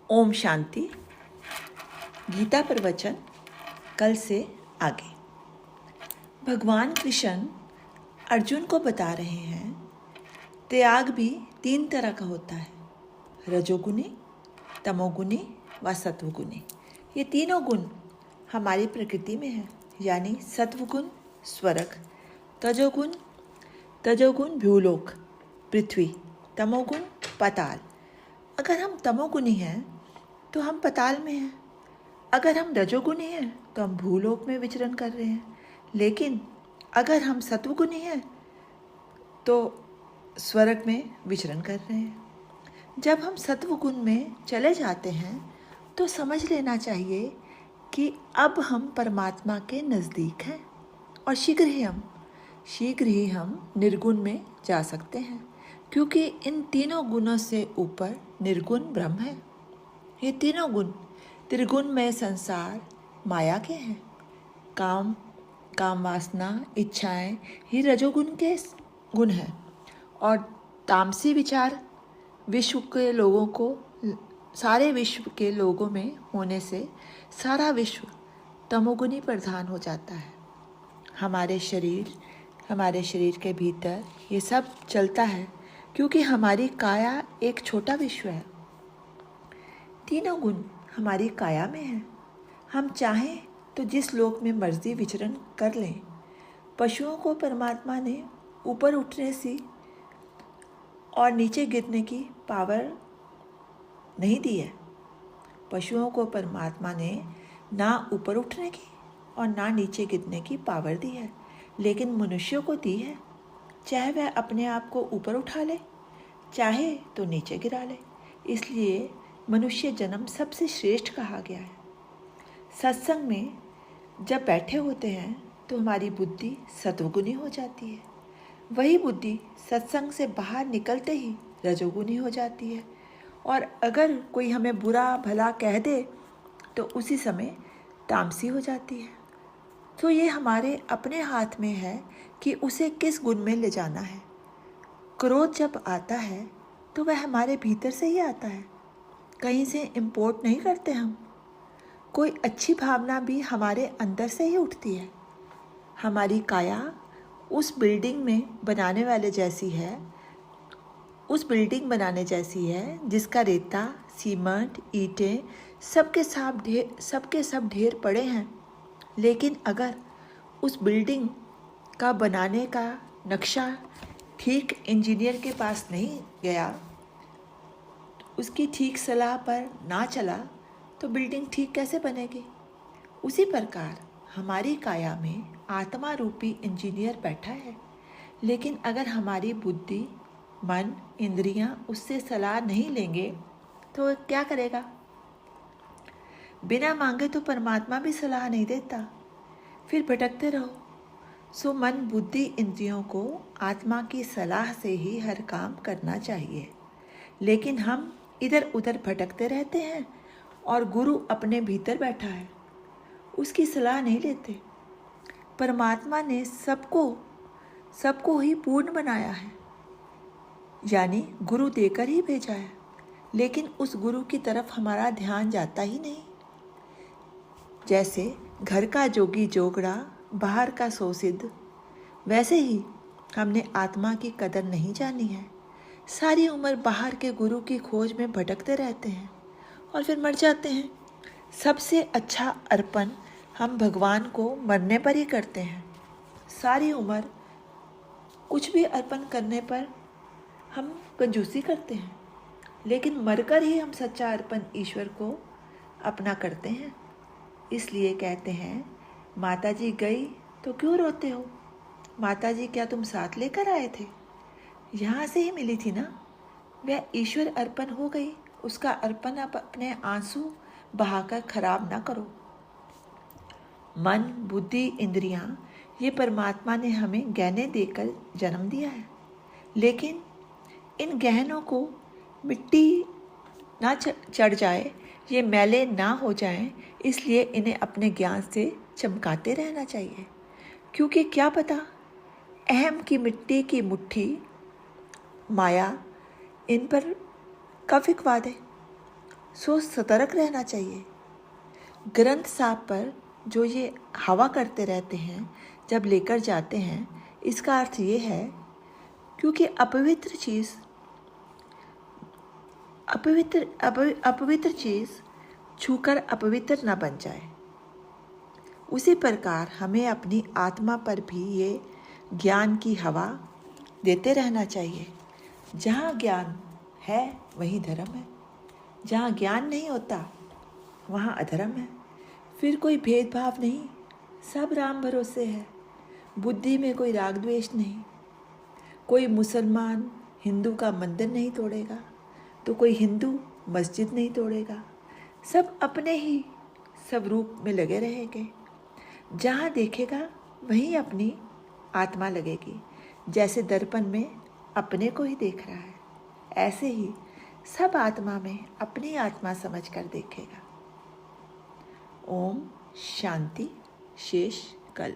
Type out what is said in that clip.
ओम शांति। गीता प्रवचन कल से आगे। भगवान कृष्ण अर्जुन को बता रहे हैं त्याग भी 3 तरह का होता है, रजोगुणी, तमोगुणी व सत्वगुणी। ये तीनों गुण हमारी प्रकृति में है, यानी सत्वगुण स्वर्ग, तजोगुण भूलोक पृथ्वी, तमोगुण पाताल। अगर हम तमोगुणी हैं तो हम पाताल में हैं, अगर हम रजोगुणी हैं तो हम भूलोक में विचरण कर रहे हैं, लेकिन अगर हम सत्वगुणी हैं तो स्वर्ग में विचरण कर रहे हैं। जब हम सत्वगुण में चले जाते हैं तो समझ लेना चाहिए कि अब हम परमात्मा के नज़दीक हैं और शीघ्र ही हम निर्गुण में जा सकते हैं, क्योंकि इन तीनों गुणों से ऊपर निर्गुण ब्रह्म है। ये तीनों गुण त्रिगुण में संसार माया के हैं। काम वासना इच्छाएं ही रजोगुण के गुण हैं, और तामसी विचार सारे विश्व के लोगों में होने से सारा विश्व तमोगुणी प्रधान हो जाता है। हमारे शरीर के भीतर ये सब चलता है, क्योंकि हमारी काया एक छोटा विश्व है। तीनों गुण हमारी काया में हैं। हम चाहें तो जिस लोक में मर्जी विचरण कर लें। पशुओं को परमात्मा ने ऊपर उठने से और नीचे गिरने की पावर नहीं दी है। पशुओं को परमात्मा ने ना ऊपर उठने की और ना नीचे गिरने की पावर दी है, लेकिन मनुष्यों को दी है। चाहे वह अपने आप को ऊपर उठा ले, चाहे तो नीचे गिरा ले। इसलिए मनुष्य जन्म सबसे श्रेष्ठ कहा गया है। सत्संग में जब बैठे होते हैं तो हमारी बुद्धि सत्वगुणी हो जाती है। वही बुद्धि सत्संग से बाहर निकलते ही रजोगुणी हो जाती है, और अगर कोई हमें बुरा भला कह दे तो उसी समय तामसी हो जाती है। तो ये हमारे अपने हाथ में है कि उसे किस गुण में ले जाना है। क्रोध जब आता है तो वह हमारे भीतर से ही आता है, कहीं से इंपोर्ट नहीं करते हम। कोई अच्छी भावना भी हमारे अंदर से ही उठती है। हमारी काया उस बिल्डिंग बनाने जैसी है जिसका रेता, सीमेंट, ईंटें सबके सब ढेर पड़े हैं, लेकिन अगर उस बिल्डिंग का बनाने का नक्शा ठीक इंजीनियर के पास नहीं गया, उसकी ठीक सलाह पर ना चला, तो बिल्डिंग ठीक कैसे बनेगी। उसी प्रकार हमारी काया में आत्मा रूपी इंजीनियर बैठा है, लेकिन अगर हमारी बुद्धि, मन, इंद्रियां उससे सलाह नहीं लेंगे तो क्या करेगा। बिना मांगे तो परमात्मा भी सलाह नहीं देता, फिर भटकते रहो। सो मन, बुद्धि, इंद्रियों को आत्मा की सलाह से ही हर काम करना चाहिए, लेकिन हम इधर उधर भटकते रहते हैं और गुरु अपने भीतर बैठा है, उसकी सलाह नहीं लेते। परमात्मा ने सबको ही पूर्ण बनाया है, यानी गुरु देकर ही भेजा है, लेकिन उस गुरु की तरफ हमारा ध्यान जाता ही नहीं। जैसे घर का जोगी जोगड़ा, बाहर का सोसिद्ध, वैसे ही हमने आत्मा की कदर नहीं जानी है। सारी उम्र बाहर के गुरु की खोज में भटकते रहते हैं और फिर मर जाते हैं। सबसे अच्छा अर्पण हम भगवान को मरने पर ही करते हैं। सारी उम्र कुछ भी अर्पण करने पर हम कंजूसी करते हैं, लेकिन मरकर ही हम सच्चा अर्पण ईश्वर को अपना करते हैं। इसलिए कहते हैं, माताजी गई तो क्यों रोते हो। माताजी क्या तुम साथ लेकर आए थे? यहाँ से ही मिली थी ना। वह ईश्वर अर्पण हो गई, उसका अर्पण आप अपने आंसू बहाकर खराब ना करो। मन, बुद्धि, इंद्रियां, ये परमात्मा ने हमें गहने देकर जन्म दिया है, लेकिन इन गहनों को मिट्टी ना चढ़ जाए, ये मैले ना हो जाएं, इसलिए इन्हें अपने ज्ञान से चमकाते रहना चाहिए, क्योंकि क्या पता अहम की मिट्टी की मुट्ठी माया इन पर कब फिकवा दे। सो सतर्क रहना चाहिए। ग्रंथ साहब पर जो ये हवा करते रहते हैं जब लेकर जाते हैं, इसका अर्थ ये है क्योंकि अपवित्र चीज़ छूकर अपवित्र न बन जाए। उसी प्रकार हमें अपनी आत्मा पर भी ये ज्ञान की हवा देते रहना चाहिए। जहाँ ज्ञान है वहीं धर्म है, जहाँ ज्ञान नहीं होता वहाँ अधर्म है। फिर कोई भेदभाव नहीं, सब राम भरोसे है। बुद्धि में कोई राग द्वेष नहीं। कोई मुसलमान हिंदू का मंदिर नहीं तोड़ेगा तो कोई हिंदू मस्जिद नहीं तोड़ेगा। सब अपने ही सब रूप में लगे रहेंगे। जहाँ देखेगा वहीं अपनी आत्मा लगेगी। जैसे दर्पण में अपने को ही देख रहा है, ऐसे ही सब आत्मा में अपनी आत्मा समझकर देखेगा। ओम शांति। शेष कल।